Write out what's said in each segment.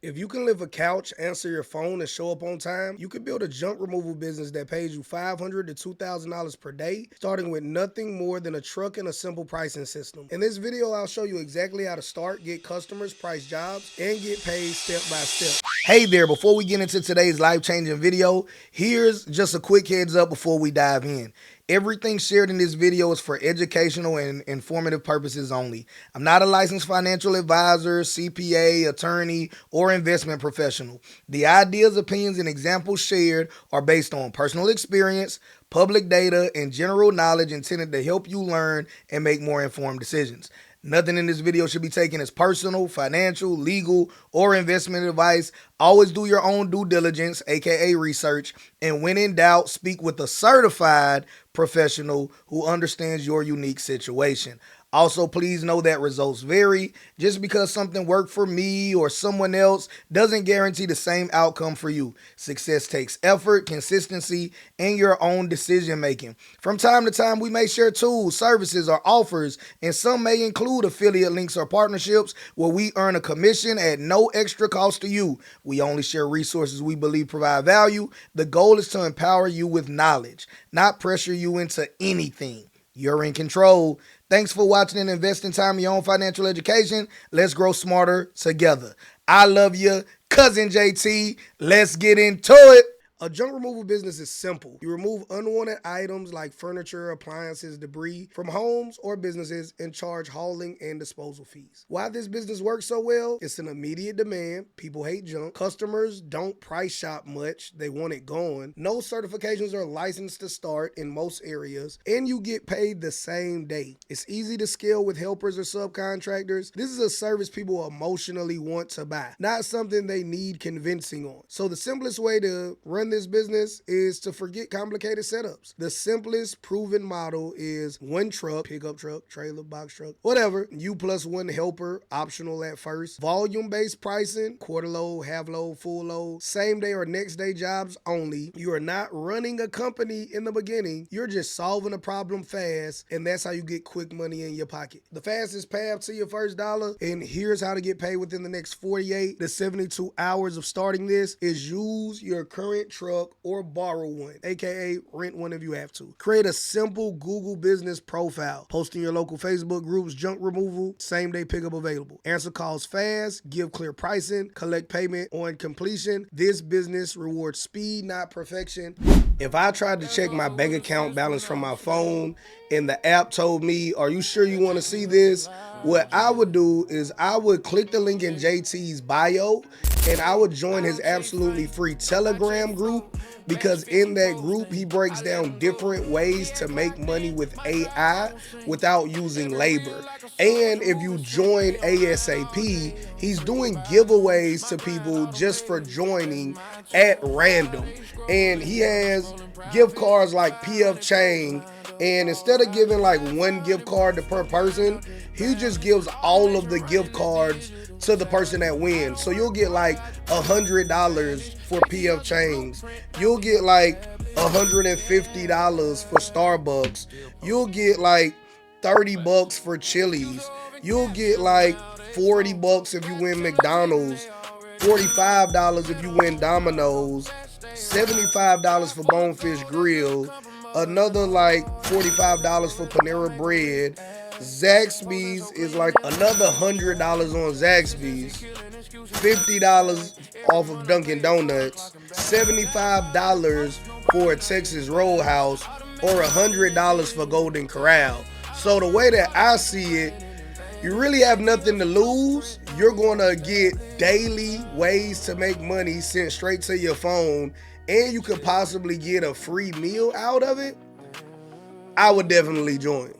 If you can lift a couch, answer your phone, and show up on time, you can build a junk removal business that pays you $500 to $2,000 per day, starting with nothing more than a truck and a simple pricing system. In this video, I'll show you exactly how to start, get customers, price jobs, and get paid step by step. Hey there, before we get into today's life-changing video, here's just a quick heads up before we dive in. Everything shared in this video is for educational and informative purposes only. I'm not a licensed financial advisor, CPA, attorney, or investment professional. The ideas, opinions, and examples shared are based on personal experience, public data, and general knowledge intended to help you learn and make more informed decisions. Nothing in this video should be taken as personal, financial, legal, or investment advice. Always do your own due diligence, aka research, and when in doubt, speak with a certified professional who understands your unique situation. Also, please know that results vary. Just because something worked for me or someone else doesn't guarantee the same outcome for you. Success takes effort, consistency, and your own decision making. From time to time, we may share tools, services, or offers, and some may include affiliate links or partnerships where we earn a commission at no extra cost to you. We only share resources we believe provide value. The goal is to empower you with knowledge, not pressure you into anything. You're in control. Thanks for watching and investing time in your own financial education. Let's grow smarter together. I love you, cousin JT. Let's get into it. A junk removal business is simple. You remove unwanted items like furniture, appliances, debris from homes or businesses and charge hauling and disposal fees. Why this business works so well? It's an immediate demand. People hate junk. Customers don't price shop much. They want it gone. No certifications are licensed to start in most areas, and you get paid the same day. It's easy to scale with helpers or subcontractors. This is a service people emotionally want to buy, not something they need convincing on. So the simplest way to run this business is to forget complicated setups. The simplest proven model is one truck, pickup truck, trailer, box truck, whatever, you plus one helper, optional at first, volume-based pricing, quarter load, half load, full load, same day or next day jobs only. You are not running a company in the beginning. You're just solving a problem fast, and that's how you get quick money in your pocket. The fastest path to your first dollar, and here's how to get paid within the next 48 to 72 hours of starting this, is use your current truck or borrow one, aka rent one if you have to. Create a simple Google business profile. Post in your local Facebook groups, junk removal, same day pickup available. Answer calls fast, give clear pricing, collect payment on completion. This business rewards speed, not perfection. If I tried to check my bank account balance from my phone and the app told me, "Are you sure you want to see this?" What I would do is I would click the link in JT's bio and I would join his absolutely free Telegram group, because in that group he breaks down different ways to make money with AI without using labor. And if you join ASAP, he's doing giveaways to people just for joining at random. And he has gift cards like PF Chang, and instead of giving like one gift card to per person, he just gives all of the gift cards to the person that wins. So you'll get like $100 for PF Changs. You'll get like $150 for Starbucks. You'll get like $30 for Chili's. You'll get like $40 if you win McDonald's. $45 if you win Domino's. $75 for Bonefish Grill. Another like $45 for Panera Bread. Zaxby's is like another $100 on Zaxby's. $50 off of Dunkin' Donuts. $75 for a Texas Roadhouse, or $100 for Golden Corral. So the way that I see it, you really have nothing to lose. You're gonna get daily ways to make money sent straight to your phone, and you could possibly get a free meal out of it. I would definitely join.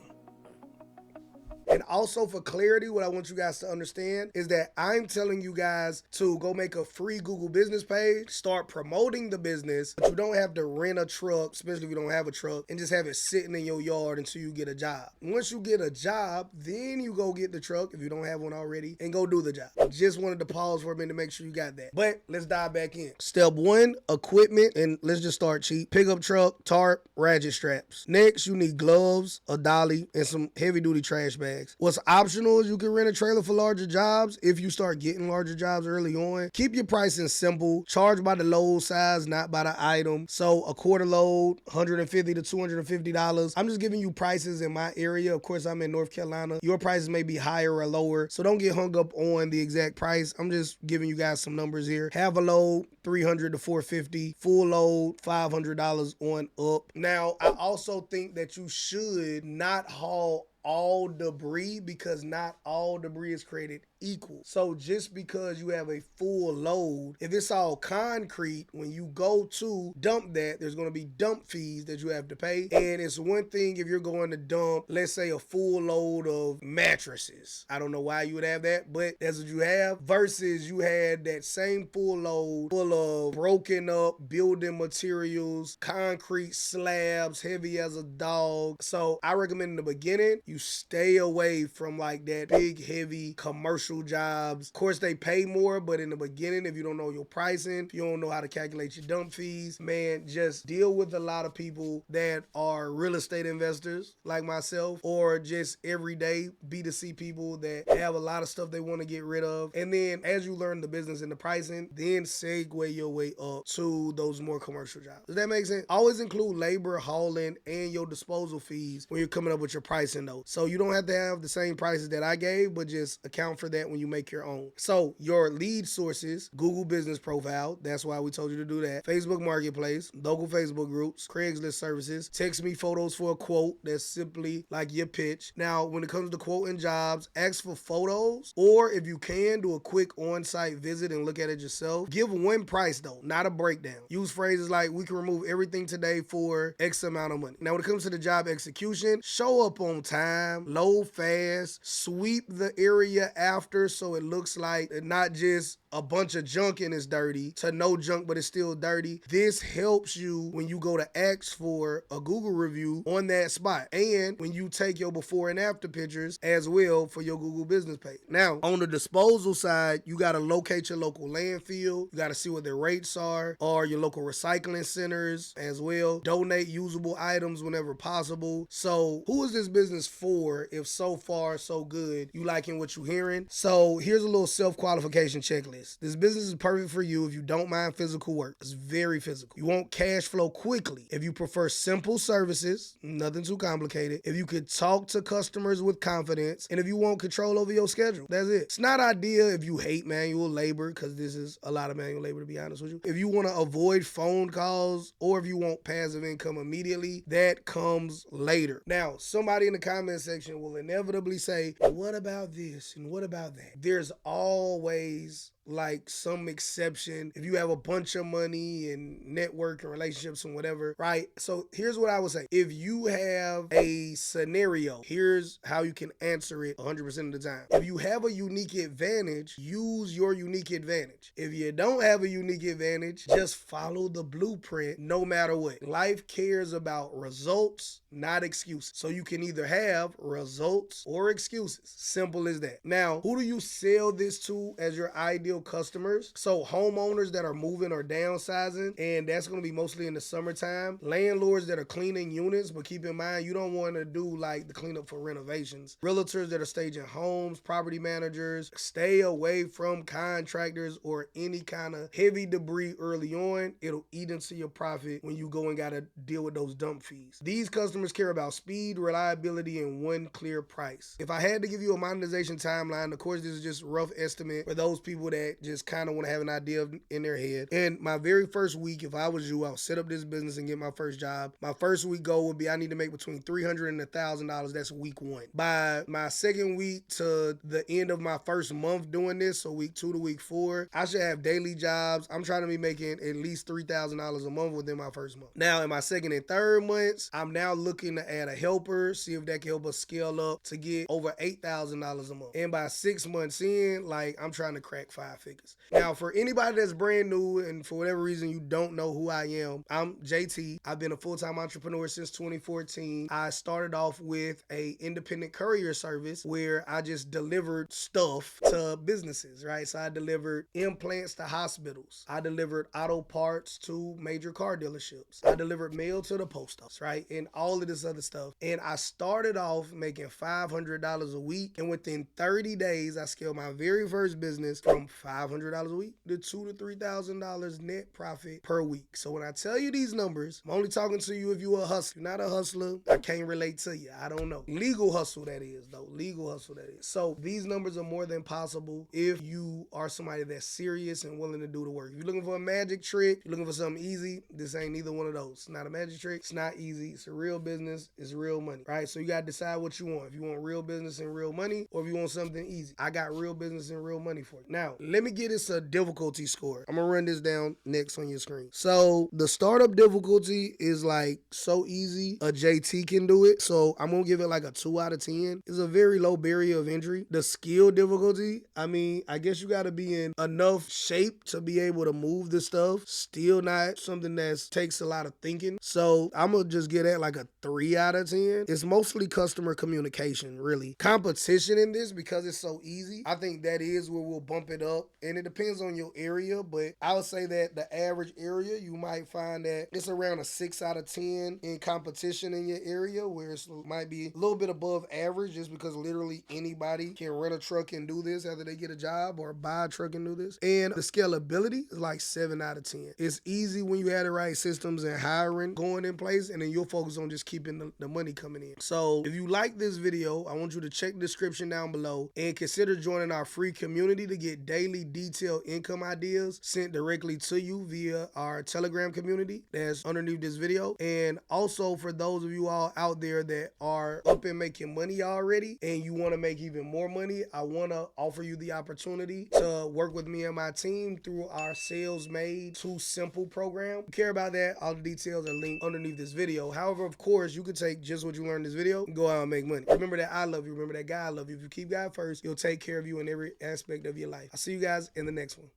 And also for clarity, what I want you guys to understand is that I'm telling you guys to go make a free Google business page, start promoting the business, but you don't have to rent a truck, especially if you don't have a truck, and just have it sitting in your yard until you get a job. Once you get a job, then you go get the truck if you don't have one already and go do the job. Just wanted to pause for a minute to make sure you got that. But let's dive back in. Step one, equipment, and let's just start cheap. Pickup truck, tarp, ratchet straps. Next, you need gloves, a dolly, and some heavy duty trash bags. max. What's optional is you can rent a trailer for larger jobs if you start getting larger jobs early on. Keep your pricing simple. Charge by the load size, not by the item. So a quarter load, $150 to $250. I'm just giving you prices in my area. Of course, I'm in North Carolina. Your prices may be higher or lower, so don't get hung up on the exact price. I'm just giving you guys some numbers here. Half a load, $300 to $450. Full load, $500 on up. Now, I also think that you should not haul all debris, because not all debris is created equal. So just because you have a full load, if it's all concrete, when you go to dump that, there's going to be dump fees that you have to pay. And it's one thing if you're going to dump, let's say, a full load of mattresses. I don't know why you would have that, but that's what you have, versus you had that same full load full of broken up building materials, concrete slabs, heavy as a dog. So I recommend in the beginning, you stay away from like that big, heavy commercial jobs. Of course, they pay more, but in the beginning, if you don't know your pricing, if you don't know how to calculate your dump fees, man, just deal with a lot of people that are real estate investors like myself, or just everyday B2C people that have a lot of stuff they want to get rid of. And then as you learn the business and the pricing, then segue your way up to those more commercial jobs. Does that make sense? Always include labor, hauling, and your disposal fees when you're coming up with your pricing though. So you don't have to have the same prices that I gave, but just account for that when you make your own. So your lead sources, Google Business Profile, that's why we told you to do that. Facebook Marketplace, local Facebook groups, Craigslist services, text me photos for a quote. That's simply like your pitch. Now, when it comes to quoting jobs, ask for photos, or if you can, do a quick on-site visit and look at it yourself. Give one price though, not a breakdown. Use phrases like, we can remove everything today for X amount of money. Now, when it comes to the job execution, show up on time, load fast, sweep the area after so it looks like not just a bunch of junk and it's dirty to no junk but it's still dirty. This helps you when you go to ask for a Google review on that spot, and when you take your before and after pictures as well for your Google business page. Now, on the disposal side, you got to locate your local landfill. You got to see what their rates are, or your local recycling centers as well. Donate usable items whenever possible. So who is this business for if so far so good? You liking what you're hearing? So here's a little self-qualification checklist. This business is perfect for you if you don't mind physical work. It's very physical. You want cash flow quickly. If you prefer simple services, nothing too complicated. If you could talk to customers with confidence, and if you want control over your schedule. That's it. It's not ideal if you hate manual labor, because this is a lot of manual labor, to be honest with you. If you want to avoid phone calls, or if you want passive income immediately, that comes later. Now, somebody in the comment section will inevitably say, what about this and what about that? There's always like some exception if you have a bunch of money and network and relationships and whatever, right? So here's what I would say. If you have a scenario, here's how you can answer it 100% of the time. If you have a unique advantage, use your unique advantage. If you don't have a unique advantage, just follow the blueprint no matter what. Life cares about results, not excuses. So you can either have results or excuses. Simple as that. Now, who do you sell this to as your ideal customers? So homeowners that are moving or downsizing, and that's going to be mostly in the summertime. Landlords that are cleaning units, but keep in mind, you don't want to do like the cleanup for renovations. Realtors that are staging homes, property managers. Stay away from contractors or any kind of heavy debris early on. It'll eat into your profit when you go and got to deal with those dump fees. These customers care about speed, reliability, and one clear price. If I had to give you a monetization timeline, of course, this is just a rough estimate for those people that just kind of want to have an idea in their head. And my very first week, if I was you, I'll set up this business and get my first job. My first week goal would be I need to make between $300 and $1,000. That's week one. By my second week to the end of my first month doing this, so week 2 to week 4, I should have daily jobs. I'm trying to be making at least $3,000 a month within my first month. Now, in my second and third months, I'm now looking to add a helper, see if that can help us scale up to get over $8,000 a month. And by 6 months in, like, I'm trying to crack $5,000. 5 figures. Now, for anybody that's brand new and for whatever reason you don't know who I am, I'm JT. I've been a full-time entrepreneur since 2014. I started off with a independent courier service where I just delivered stuff to businesses, right? So I delivered implants to hospitals. I delivered auto parts to major car dealerships. I delivered mail to the post office, right? And all of this other stuff. And I started off making $500 a week. And within 30 days, I scaled my very first business from $500 a week to $2,000 to $3,000 net profit per week. So when I tell you these numbers, I'm only talking to you if you're a hustler. If you're not a hustler, I can't relate to you. I don't know. Legal hustle, that is, though. Legal hustle, that is. So these numbers are more than possible if you are somebody that's serious and willing to do the work. If you're looking for a magic trick, you're looking for something easy, this ain't neither one of those. It's not a magic trick. It's not easy. It's a real business. It's real money, right? So you got to decide what you want. If you want real business and real money, or if you want something easy. I got real business and real money for you. Now, let me get this a difficulty score. I'm going to run this down next on your screen. So the startup difficulty is like so easy. A JT can do it. So I'm going to give it like a 2 out of 10. It's a very low barrier of entry. The skill difficulty, I mean, I guess you got to be in enough shape to be able to move this stuff. Still not something that takes a lot of thinking. So I'm going to just get at like a 3 out of 10. It's mostly customer communication, really. Competition in this, because it's so easy, I think that is where we'll bump it up. And it depends on your area, but I would say that the average area, you might find that it's around a 6 out of 10 in competition in your area, where it might be a little bit above average just because literally anybody can rent a truck and do this after they get a job, or buy a truck and do this. And the scalability is like 7 out of 10. It's easy when you have the right systems and hiring going in place, and then you'll focus on just keeping the money coming in. So if you like this video, I want you to check the description down below and consider joining our free community to get daily detailed income ideas sent directly to you via our Telegram community that's underneath this video. And also for those of you all out there that are up and making money already and you want to make even more money, I want to offer you the opportunity to work with me and my team through our Sales Made Too Simple program. If you care about that, all the details are linked underneath this video. However, of course, you could take just what you learned in this video and go out and make money. Remember that I love you. Remember that God love you. If you keep God first, He'll take care of you in every aspect of your life. I'll see you guys in the next one.